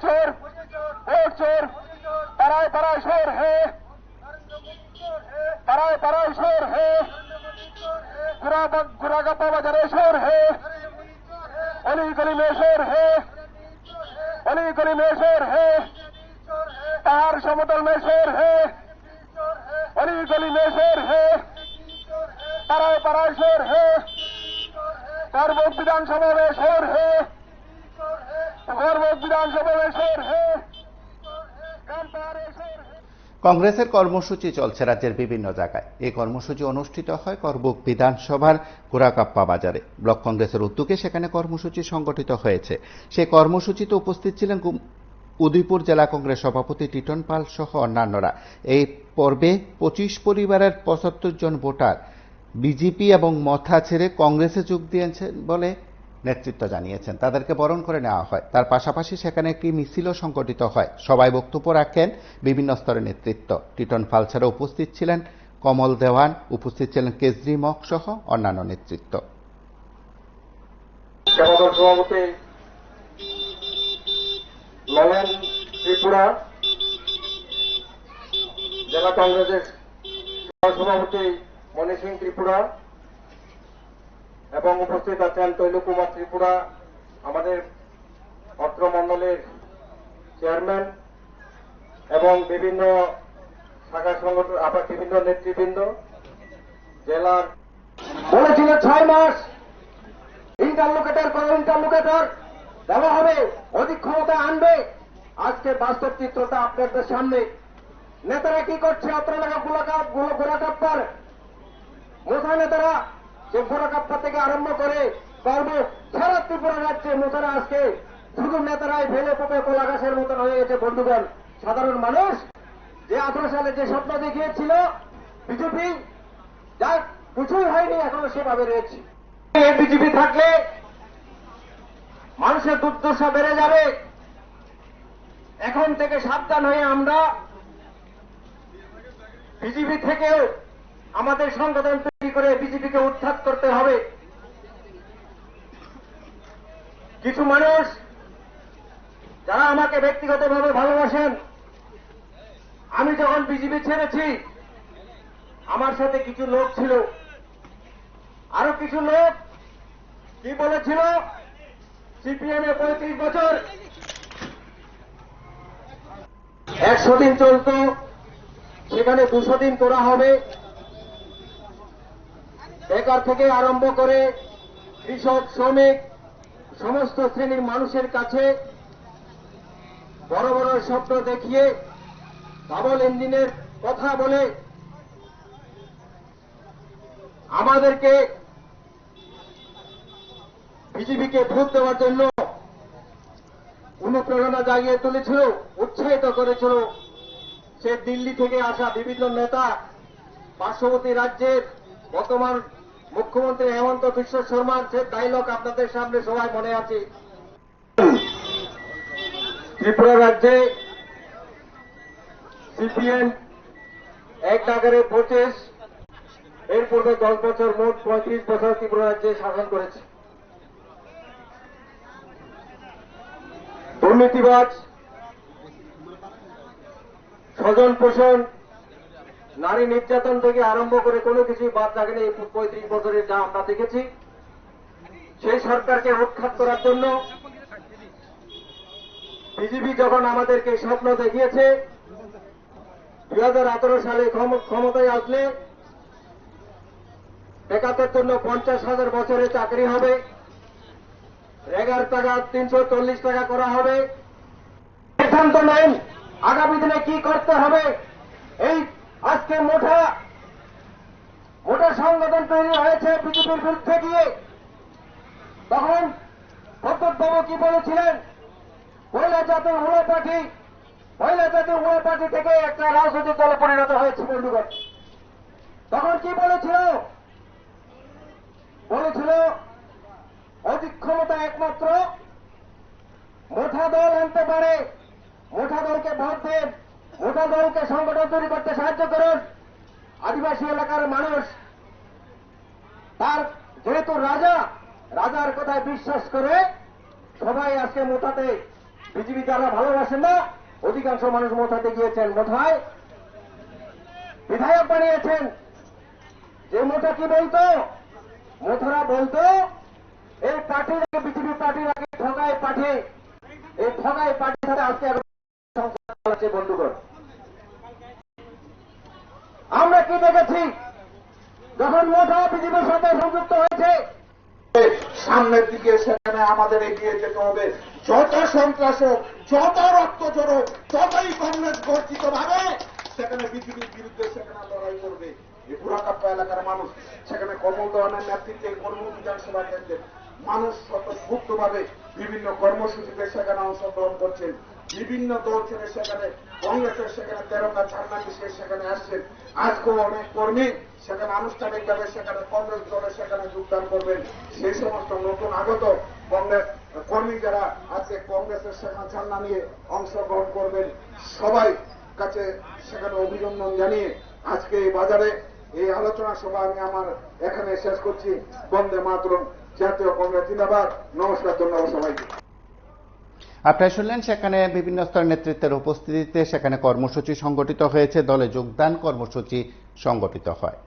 चोर वोट चोर पराय पराय शोर है पराय पराय शोर है गुरा गप्पा बाजारे शोर है अली गली में शोर है अली गली में शोर है पहाड़ समतल में शोर है अली गली में शोर है पराय पराय शोर है करमुक्त विधानसभा में शोर है करमुक्त विधानसभा में शोर है কংগ্রেসের কর্মসূচি চলছে রাজ্যের বিভিন্ন জায়গায়। এই কর্মসূচি অনুষ্ঠিত হয় করবুক বিধানসভার গোরাকাপ্পা বাজারে। ব্লক কংগ্রেসের উদ্যোগে সেখানে কর্মসূচি সংগঠিত হয়েছে। সেই কর্মসূচিতে উপস্থিত ছিলেন উদয়পুর জেলা কংগ্রেস সভাপতি টিটন পাল সহ অন্যান্যরা। এই পর্বে 25 পরিবারের 75 জন ভোটার বিজেপি এবং মথা ছেড়ে কংগ্রেসে যোগ দিয়েছেন বলে নেতৃত্ব জানিয়েছেন। তাদেরকে বরণ করে নেওয়া হয়। তার পাশাপাশি সেখানে একটি মিছিলও সংগঠিত হয়। সবাই বক্তব্য রাখেন বিভিন্ন স্তরের নেতৃত্ব। টিটন পাল ছাড়া উপস্থিত ছিলেন কমল দেওয়ান, উপস্থিত ছিলেন কেজরি মক সহ অন্যান্য নেতৃত্ব। সভাপতি ললেন ত্রিপুরা, জেলা কংগ্রেসের সভাপতি মণি সিং ত্রিপুরা এবং উপস্থিত আছেন তৈল কুমার ত্রিপুরা, আমাদের অত্র মন্ডলের চেয়ারম্যান এবং বিভিন্ন শাখা সংগঠন আবার বিভিন্ন নেতৃবৃন্দ। জেলার বলেছিল 6 মাস ইন্টারলোকেটর দেওয়া হবে, অধিক ক্ষমতা আনবে। আজকে বাস্তব চিত্রটা আপনাদের সামনে। নেতারা কি করছে? অত্র এলাকা গোরাকাপ্পার মোথা নেতারা যে গোরাকাপ্পা থেকে আরম্ভ করে করব সারা ত্রিপুরা রাজ্যে মোথারা আজকে শুধু নেতারাই ফেলে পোপে কোলা গাছের মতন হয়ে গেছে। বন্ধুগণ, সাধারণ মানুষ যে 18 সালে যে স্বপ্ন দেখিয়েছিল বিজেপি, যা কিছুই হয়নি, এখনো সেভাবে রয়েছে। বিজেপি থাকলে মানুষের দুর্দশা বেড়ে যাবে। এখন থেকে সাবধান হয়ে আমরা বিজেপি থেকেও আমাদের সংগঠন তৈরি করে বিজেপিকে উৎখাত করতে হবে। কিছু মানুষ যারা আমাকে ব্যক্তিগতভাবে ভালোবাসেন, আমি যখন বিজেপি ছেড়েছি আমার সাথে কিছু লোক ছিল, আরো কিছু লোক কি বলেছিল, সিপিএম এ 35 বছর 100 দিন চলত, সেখানে 200 দিন করা হবে। বেকার থেকে আরম্ভ করে কৃষক, শ্রমিক, সমস্ত শ্রেণীর মানুষের কাছে বড় বড় স্বপ্ন দেখিয়ে ডাবল ইঞ্জিনের কথা বলে আমাদেরকে বিজেপিকে ভোট দেওয়ার জন্য অনুপ্রেরণা জাগিয়ে তুলেছিল, উৎসাহিত করেছিল। সে দিল্লি থেকে আসা বিভিন্ন নেতা, পার্শ্ববর্তী রাজ্যের বর্তমান মুখ্যমন্ত্রী হেমন্ত বিশ্ব শর্মার সে ডায়লগ আপনাদের সামনে সবাই মনে আছে। ত্রিপুরা রাজ্যে সিপিএম এক নাগারে 25, এর পূর্বে 10 বছর, মোট 35 বছর ত্রিপুরা রাজ্যে শাসন করেছে। দুর্নীতিবাজ, স্বজন পোষণ, নারী নির্যাতন থেকে আরম্ভ করে কোনো কিছুই বাদ থাকেনি। 35 বছরে যা আমরা দেখেছি, সেই সরকারকে উৎখাত করার জন্য বিজেপি যখন আমাদেরকে স্বপ্ন দেখিয়েছে 2018 সালে ক্ষমতায় আসলে বেকারদের জন্য 50,000 বছরে চাকরি হবে, রেগার টাকা 340 টাকা করা হবে। সিদ্ধান্ত নেন আগামী দিনে কি করতে হবে। এই আজকে মোটা সংগঠন তৈরি হয়েছে বিজেপির বিরুদ্ধে গিয়ে। তখন ভদ্রবাবু কি বলেছিলেন? মহিলা জাতীয় উড়া পার্টি থেকে একটা রাজনৈতিক দলে পরিণত হয়েছে। বন্ধুগণ, তখন কি বলেছিল? অধিক ক্ষমতা একমাত্র মোটা দল আনতে পারে। মোটা দলকে ভোট দেন, মোটা দলকে সংগঠন তৈরি করতে সাহায্য করুন। আদিবাসী এলাকার মানুষ তার যেহেতু রাজার কথায় বিশ্বাস করে সবাই আজকে মোটাতে বিজেপি যারা ভালোবাসেন না অধিকাংশ মানুষ মোথাতে গিয়েছেন। মোথায় বিধায়ক বানিয়েছেন। যে মোটা কি বলতো, মোথারা বলতো এই পার্টির আগে বিজেপি পার্টির আগে ঠগাই পার্টি, এই ঠগাই পার্টির সাথে আজকে সংসার চালাচ্ছে বন্ধুগণ। আমরা কি দেখেছি যখন মোটা বিজেপির সাথে সংযুক্ত হয়েছে, সামনের দিকে সেখানে আমাদের এগিয়ে যেতে হবে। যত সন্ত্রাস হোক, যত রক্ত জড়ো, যতই কংগ্রেস গর্জিত ভাবে সেখানে বিজেপির বিরুদ্ধে সেখানে লড়াই করবে। এই বুড়াকাপ্পা এলাকার মানুষ সেখানে কমল দেওয়ানের নেতৃত্বে কর্ম বিধানসভা কেন্দ্রের মানুষ স্বতঃস্ফূর্ত ভাবে বিভিন্ন কর্মসূচিতে সেখানে অংশগ্রহণ করছেন। বিভিন্ন দল ছেড়ে সেখানে কংগ্রেসের সেখানে 13টা ঝান্ডা মিশিয়ে সেখানে আসছেন। আজকেও অনেক কর্মী সেখানে আনুষ্ঠানিকভাবে সেখানে কংগ্রেস দলে সেখানে যোগদান করবেন। সেই সমস্ত নতুন আগত কংগ্রেস কর্মী যারা আজকে কংগ্রেসের সেখানে ঝান্ডা নিয়ে অংশগ্রহণ করবেন, সবাই কাছে সেখানে অভিনন্দন জানিয়ে আজকে এই বাজারে এই আলোচনা সভা আমি আমার এখানে শেষ করছি। বন্দে মাতরম, জাতীয় কংগ্রেস জিন্দাবাদ। নমস্কার, ধন্যবাদ সবাইকে। আপনারা শুনলেন সেখানে বিভিন্ন স্তরের নেতৃত্বের উপস্থিতিতে সেখানে কর্মসূচি সংগঠিত হয়েছে, দলে যোগদান কর্মসূচি সংগঠিত হয়।